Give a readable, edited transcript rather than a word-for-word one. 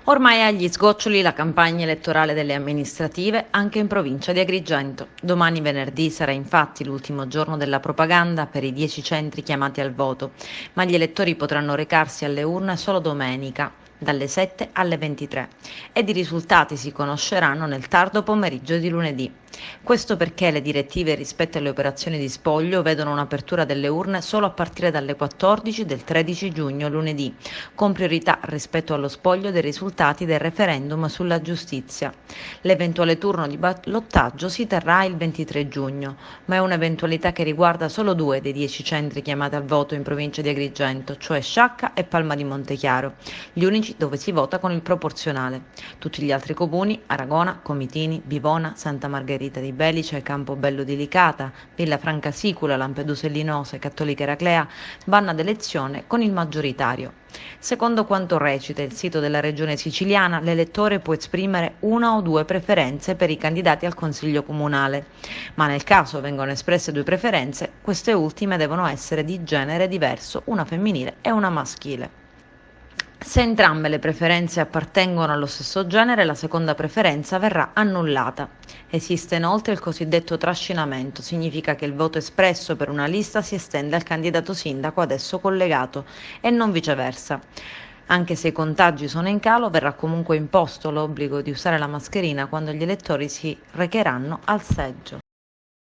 Ormai agli sgoccioli la campagna elettorale delle amministrative anche in provincia di Agrigento. Domani venerdì sarà infatti l'ultimo giorno della propaganda per i 10 centri chiamati al voto, ma gli elettori potranno recarsi alle urne solo domenica, dalle 7 alle 23, ed i risultati si conosceranno nel tardo pomeriggio di lunedì. Questo perché le direttive rispetto alle operazioni di spoglio vedono un'apertura delle urne solo a partire dalle 14 del 13 giugno lunedì, con priorità rispetto allo spoglio dei risultati del referendum sulla giustizia. L'eventuale turno di ballottaggio si terrà il 23 giugno, ma è un'eventualità che riguarda solo 2 dei 10 centri chiamati al voto in provincia di Agrigento, cioè Sciacca e Palma di Montechiaro, gli unici dove si vota con il proporzionale. Tutti gli altri comuni, Aragona, Comitini, Bivona, Santa Margherita di Belice, Campobello di Licata, Villa Francasicula, Lampedusa e Linosa e Cattolica Eraclea, vanno ad elezione con il maggioritario. Secondo quanto recita il sito della regione siciliana, l'elettore può esprimere una o due preferenze per i candidati al consiglio comunale, ma nel caso vengano espresse due preferenze, queste ultime devono essere di genere diverso, una femminile e una maschile. Se entrambe le preferenze appartengono allo stesso genere, la seconda preferenza verrà annullata. Esiste inoltre il cosiddetto trascinamento, significa che il voto espresso per una lista si estende al candidato sindaco ad esso collegato e non viceversa. Anche se i contagi sono in calo, verrà comunque imposto l'obbligo di usare la mascherina quando gli elettori si recheranno al seggio.